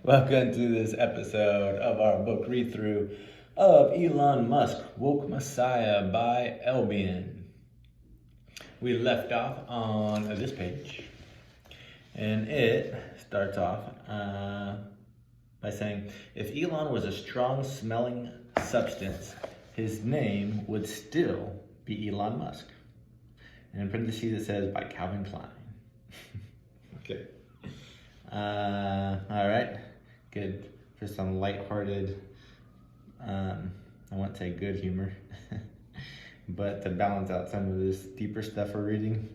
Welcome to this episode of our book read through of Elon Musk, Woke Messiah by Albion. We left off on this page, and it starts off by saying, if Elon was a strong smelling substance, his name would still be Elon Musk. And in parentheses it says by Calvin Klein. Okay. All right. Good for some lighthearted, I won't say good humor, but to balance out some of this deeper stuff we're reading.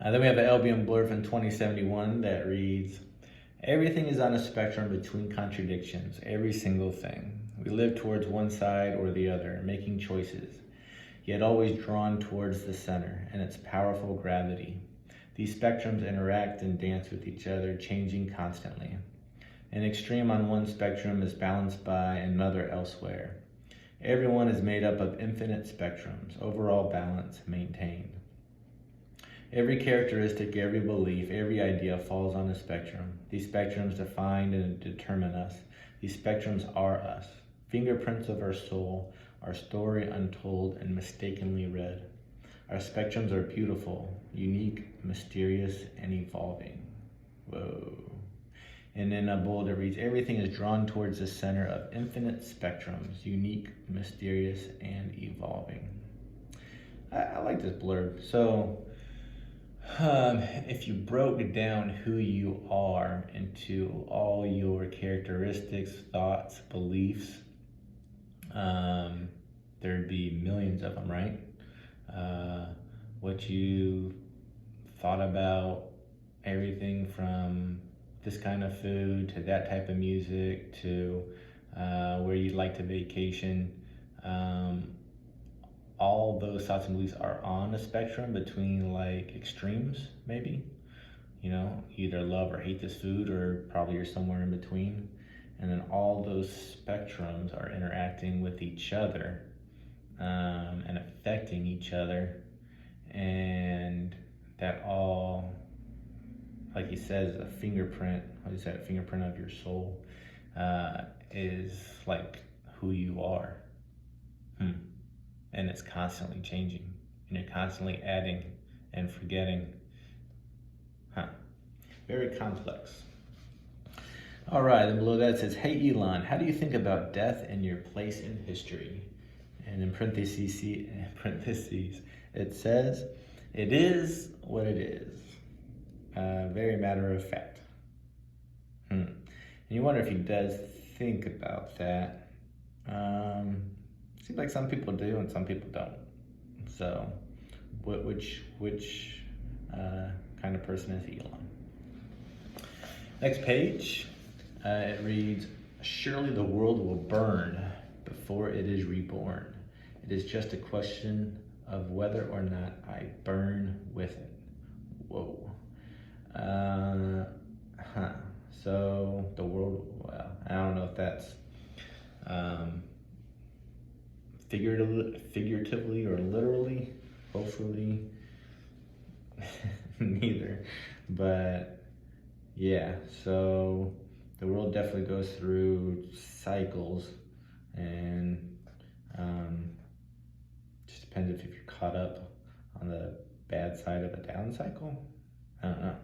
Then we have the Albion blurb from 2071 that reads, everything is on a spectrum between contradictions, every single thing. We live towards one side or the other, making choices, yet always drawn towards the center and its powerful gravity. These spectrums interact and dance with each other, changing constantly. An extreme on one spectrum is balanced by another elsewhere. Everyone is made up of infinite spectrums, overall balance maintained. Every characteristic, every belief, every idea falls on a spectrum. These spectrums define and determine us. These spectrums are us, fingerprints of our soul, our story untold and mistakenly read. Our spectrums are beautiful, unique, mysterious, and evolving. Whoa. And in a bold it reads, everything is drawn towards the center of infinite spectrums, unique, mysterious, and evolving. I like this blurb. So, if you broke down who you are into all your characteristics, thoughts, beliefs, there'd be millions of them, right? What you thought about everything from this kind of food to that type of music to where you'd like to vacation. All those thoughts and beliefs are on a spectrum between like extremes, maybe. You know, either love or hate this food, or probably you're somewhere in between. And then all those spectrums are interacting with each other and affecting each other, and that all, like he says, a fingerprint, what is that, a fingerprint of your soul, is like who you are. And it's constantly changing, and you're constantly adding and forgetting. Very complex. All right, and below that it says, hey Elon, how do you think about death and your place in history? And in parentheses, it says, it is what it is. Very matter of fact. And you wonder if he does think about that. Seems like some people do and some people don't. So, which kind of person is Elon? Next page, it reads, surely the world will burn before it is reborn. It is just a question of whether or not I burn with it. Whoa. So the world, well, I don't know if that's figuratively or literally, hopefully neither, but yeah, so the world definitely goes through cycles, and just depends if you're caught up on the bad side of a down cycle. I don't know.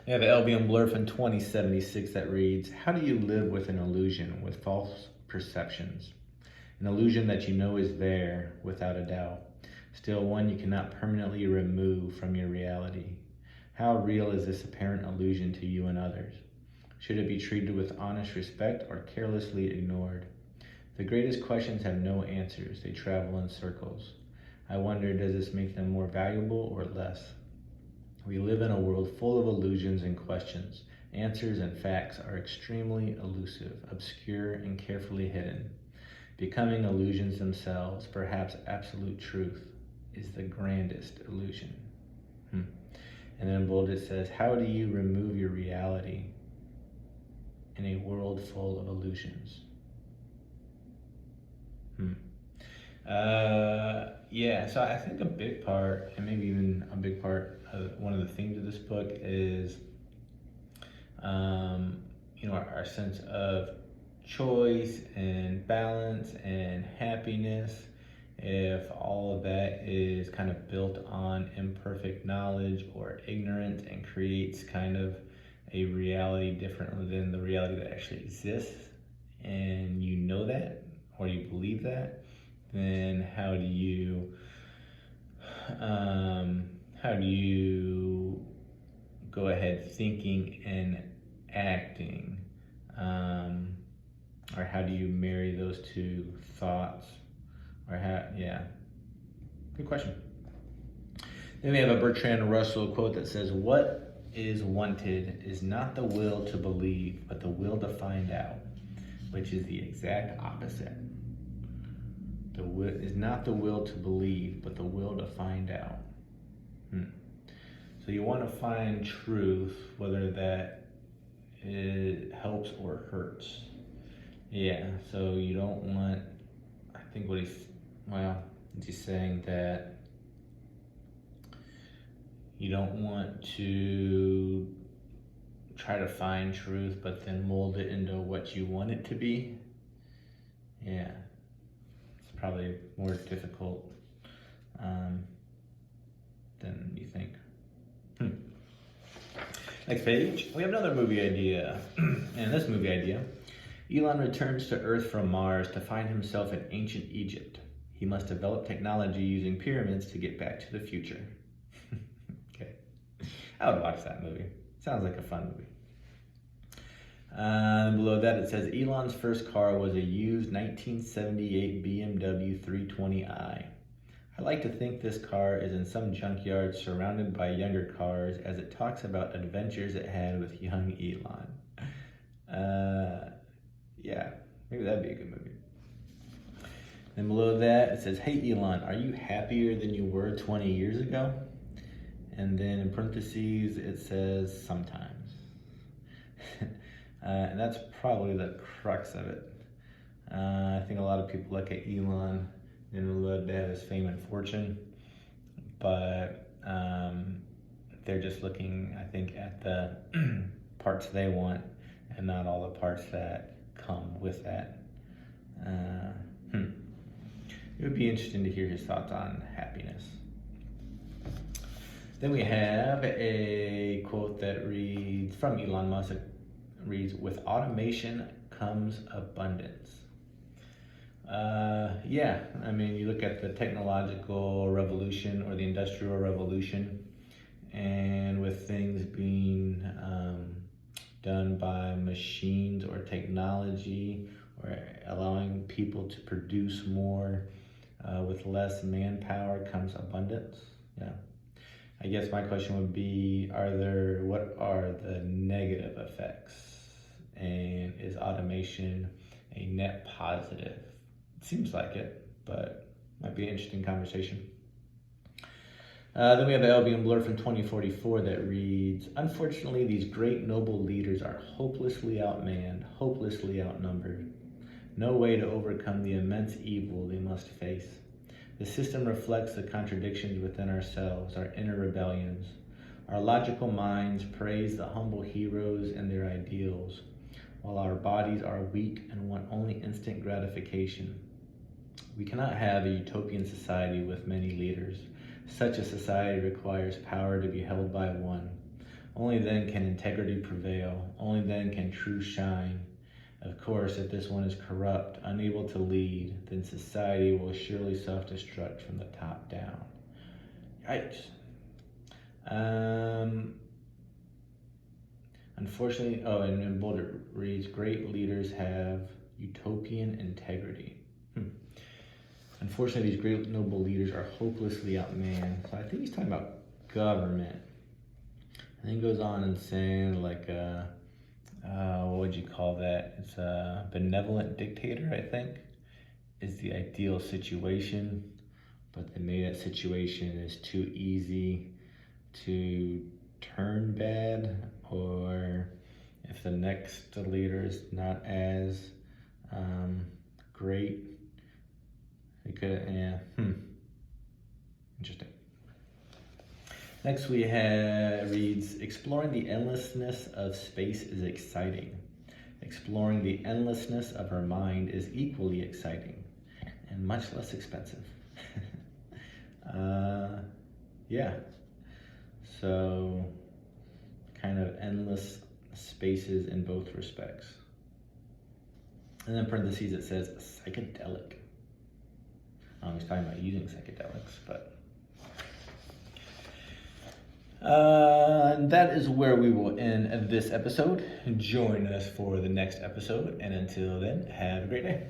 We have an Albion blurb from 2076 that reads, how do you live with an illusion, with false perceptions? An illusion that you know is there without a doubt, still one you cannot permanently remove from your reality. How real is this apparent illusion to you and others? Should it be treated with honest respect or carelessly ignored? The greatest questions have no answers, they travel in circles. I wonder, does this make them more valuable or less? We live in a world full of illusions and questions. Answers and facts are extremely elusive, obscure, and carefully hidden. Becoming illusions themselves, perhaps absolute truth, is the grandest illusion. And then in bold it says, how do you remove your reality in a world full of illusions? Yeah, so I think a big part, and maybe even a big part of one of the themes of this book is our sense of choice and balance and happiness, if all of that is kind of built on imperfect knowledge or ignorance and creates kind of a reality different than the reality that actually exists, and you know that or you believe that, then how do you go ahead thinking and acting, or how do you marry those two thoughts, good question. Then we have a Bertrand Russell quote that says, "What is wanted is not the will to believe, but the will to find out," which is the exact opposite. The will is not the will to believe, but the will to find out. So you want to find truth, whether that it helps or hurts. Yeah, so you don't want, I think he's saying that you don't want to try to find truth, but then mold it into what you want it to be. Yeah, it's probably more difficult than you think. Next page, we have another movie idea. And this movie idea, Elon returns to Earth from Mars to find himself in ancient Egypt. He must develop technology using pyramids to get back to the future. Okay, I would watch that movie. Sounds like a fun movie. Below that it says Elon's first car was a used 1978 BMW 320i. I like to think this car is in some junkyard surrounded by younger cars, as it talks about adventures it had with young Elon. Yeah, maybe that'd be a good movie. Then below that it says, "Hey Elon, are you happier than you were 20 years ago?" And then in parentheses it says, "Sometimes." And that's probably the crux of it. I think a lot of people look at Elon and look at his fame and fortune, but they're just looking, I think, at the parts they want and not all the parts that come with that. It would be interesting to hear his thoughts on happiness. Then we have a quote that reads, from Elon Musk, reads, "With automation comes abundance." Yeah, I mean, you look at the technological revolution or the industrial revolution, and with things being done by machines or technology, or allowing people to produce more with less manpower comes abundance. Yeah. I guess my question would be, what are the negative effects? And is automation a net positive? It seems like it, but might be an interesting conversation. Then we have the Albion Blur from 2044 that reads, "Unfortunately, these great noble leaders are hopelessly outmanned, hopelessly outnumbered. No way to overcome the immense evil they must face. The system reflects the contradictions within ourselves, our inner rebellions. Our logical minds praise the humble heroes and their ideals, while our bodies are weak and want only instant gratification. We cannot have a utopian society with many leaders. Such a society requires power to be held by one. Only then can integrity prevail. Only then can truth shine. Of course, if this one is corrupt, unable to lead, then society will surely self-destruct from the top down." Yikes. Unfortunately, and in bold it reads, "Great leaders have utopian integrity." Unfortunately, these great noble leaders are hopelessly outmanned. So I think he's talking about government. And then he goes on and saying, like, what would you call that? It's a benevolent dictator, I think, is the ideal situation. But then maybe that situation is too easy to turn bad, or if the next leader is not as great, it could, interesting. Next we have reads, "Exploring the endlessness of space is exciting. Exploring the endlessness of her mind is equally exciting and much less expensive. Yeah. So, kind of endless spaces in both respects. And then parentheses it says psychedelic. I was talking about using psychedelics, but that is where we will end this episode. Join us for the next episode, and until then, have a great day.